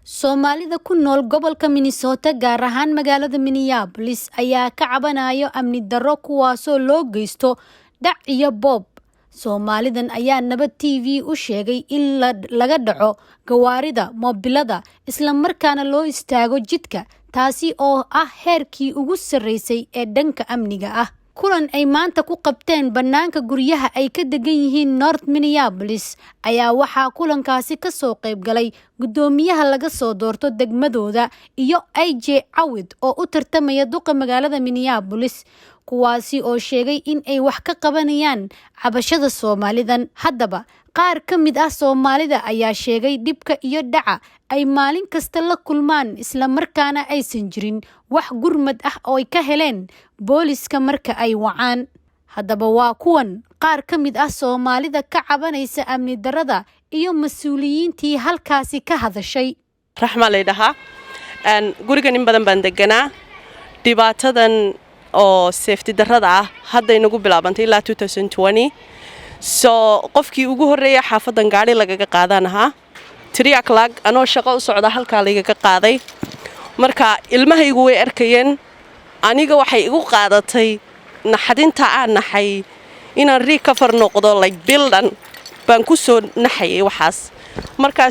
Soomaalida ku nool gobolka Minnesota gaar ahaan magaalada Minneapolis ayaa ka cabanayo amni darro kuwaasoo loo geysto dhac iyo boob. Soomaalidan ayaa Nabad TV u sheegay in laga dhaco gawaarida moobilada isla markaana loo istaago jidka, taasi oo ah heerkii ugu sarreysay ee dhanka amniga ah. Kulan ay maanta ku qabteen bannaanka guryaha ay ka degan yihiin North Minneapolis ayaa waxaa kulankaasi ka soo qayb galay guddoomiyaha laga soo doorto degmadooda iyo AJ Cawid oo u tartamaya duqa magaalada Minneapolis, kuwaasi oo sheegay in ay wax ka qabanayaan cabashada Soomaalidan. Haddaba qaar ka mid ah Soomaalida ayaa sheegay dhibka iyo dhaca ay maalin kasta la kulmaan isla markaana aysan jirin wax gurmad ah oo ay ka heleen booliska marka ay wacaan. Haddaba waa kuwan qaar ka mid ah Soomaalida ka cabanaysa amni darrada iyo mas'uuliyiintii halkaasi ka hadashay. Raxma leedahay gurigan in badan baan deganaa. Dhibaatadan oo safety darrada ah hadda inagu bilaabantay ilaa 2020. Qofkii ugu horeeyay xaafadan gaari lagaga qaadanaha 3 o'clock anoo shaqo u socda halka lagaga qaaday. Marka ilmahaygu way arkayeen, aniga waxay igu qaadatay naxadinta aan naxay inaan recover noqdo like buildan baan ku soo naxayay waxaas. Marka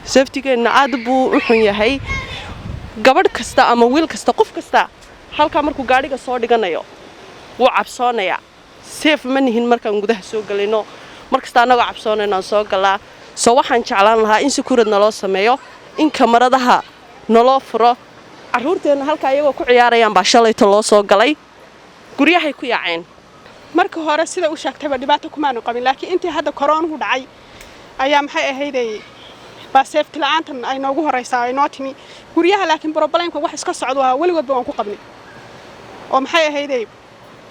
safety-geena aad buu u xun yahay. Gabadh kasta ama wiil kasta qof kasta halka markuu gaariga soo dhiganayo wuu cabsoonaya. Safe ma nihin markaan gudaha soo galino, markasta anaga cabsoonayna soo galaa. Waxaan jeclaan lahaa in security naloo sameeyo, in kamaradaha naloo furo. Caruurteena halka ayagoo ku ciyaarayaan baa shalayto loo soo galay, guryahay ku yaaceen. Marka hore sida u sheegtayba dhibaato kuma aanu qabin, laakiin intii hadda corona dhacay ayaa maxay ahaydey ba safety la'aantan ay noogu horeysaa ay noo timi guryaha. Laakiin problemka wax iska socdo waa waligood waan ku qabnay oo maxay ahaydey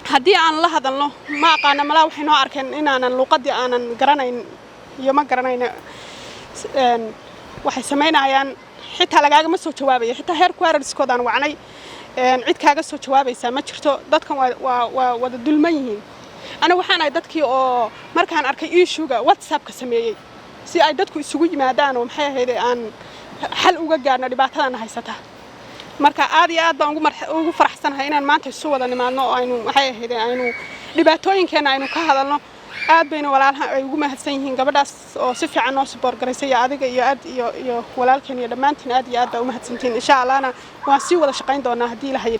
haddii aan la hadalno ma aqaana malaa waxay noo arkeen inaanan luqadii aanan garanayn iyo ma garanayna waxay sameynayaan xitaa lagaaga soo jawaabayo. Xitaa heer quarterskooda aan wacnay cid kaaga soo jawaabaysa ma jirto. Dadkan waa wada dulman yihiin. Aniga waxaan ahay dadkii oo markaan arkay issue-ga WhatsApp-ka sameeyay si ay dadku isugu yimaadaan oo maxay ahaydey aan xal uga gaarno dhibaatadan haysata. Marka aad iyo aad baan ugu faraxsanahay inaan maanta isu wada nimaadno oo aynu maxay ahaydey aynu dhibaatooyinkeena aynu ka hadalno. aad bayna walaalaha ay ugu mahadsan yihiin gabadhaas oo si fiican noo support gareysay adiga iyo walaalkeen iyo dhammaantiin aad iyo aad baa u mahadsantiin. Insha Allahna waan sii wada shaqayn doonaa haddii la hayo.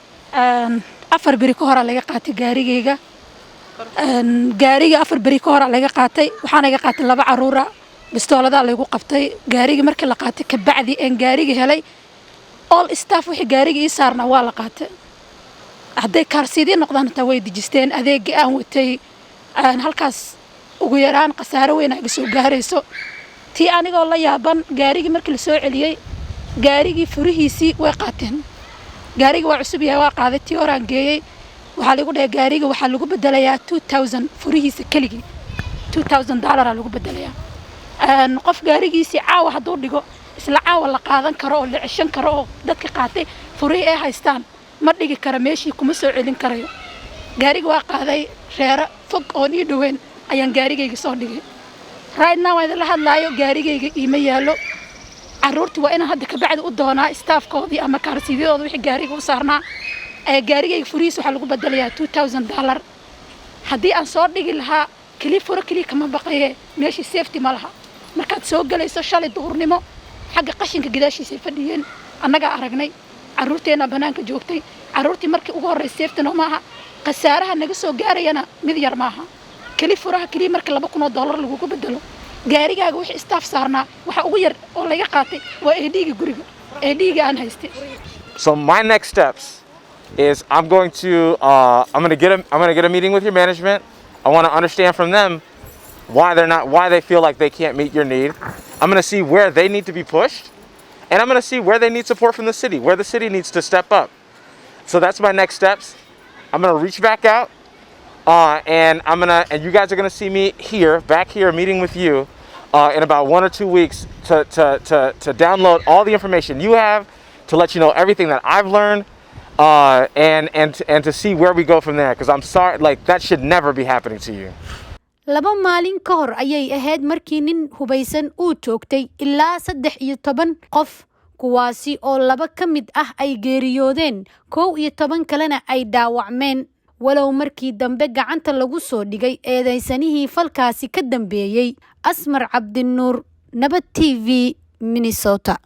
4 bari ka hor laga qaatay gaarigayga. Gaariga 4 bari ka hor laga qaatay, waxaan laga qaatay 2 caruur ah. Bistoolada lagu qabtay gaariga markii la qaatay ka bacdi aan gaariga helay all staff wixii gaariga ii saarna waa la qaatay. Hadday kaarsidii noqdaan taa way dijisteen adeeg aan watay halkaas ugu yaraan qasaaro weyn ay soo gaarayso. Tii anigoo la yaaban gaariga markii la soo celiyay gaarigii furihiisii way qaateen. Gaariga waa cusub yahay waa qaaday tii horaan geeyay. Waxaa lagu dhahay gaariga waxaa lagu bedelayaa 2000 furihiisa keligii $2000 lagu bedelayaa. qof gaarigiisii caawa hadduu dhigo isla caawa la qaadan karo oo la ceshan karo oo dadka qaatay furii ay haystaan ma dhigi karo meeshii kuma soo celin karayo. gaariga waa qaaday reero fog oo ii dhaweyn ayaan gaarigayga soo dhigay. right now waan la hadlaayo gaarigayga iima yaalo. caruurtii waa inaan hadda ka bacdi u doonaa staffkoodii ama kaarsidooda wixii gaariga u saarnaa. gaarigayga furihiisa waxaa lagu bedelayaa $2000. haddii aan soo dhigi lahaa kali kama baqaye meeshii safety ma laha. markaad soo galayso shalay duhurnimo xagga qashinka gidaashiisa fadhiyeen annaga aragnay. caruurteena banaanka joogtay. caruurtii markii ugu horeysay safety no maaha. qasaaraha naga soo gaarayana mid yar maaha. kali markii $2,000 lagu bedelo gaarigaaga wixii staff saarnaa waxa ugu yar oo laga qaatay waa AD-ga guriga. AD-ga aan haystay. So my next steps is I'm going to get a meeting with your management. I want to understand from them why they feel like they can't meet your need. I'm going to see where they need to be pushed, and I'm going to see where they need support from the city, where the city needs to step up. So that's my next steps. I'm going to reach back out, and you guys are going to see me back here, meeting with you in about 1 or 2 weeks to download all the information you have, to let you know everything that I've learned. And to see where we go from there, because I'm sorry, like that should never be happening to you. 2 maalin ka hor ayay ahayd markii nin hubaysan uu toogtay ilaa 13 qof kuwaasi oo 2 ka mid ah ay geeriyoodeen 11 kalena ay dhaawacmeen walow markii dambe gacanta lagu soo dhigay eedeysanihii falkaasi ka dambeeyay. Asmar Cabdinuur, Nabad TV, Minnesota.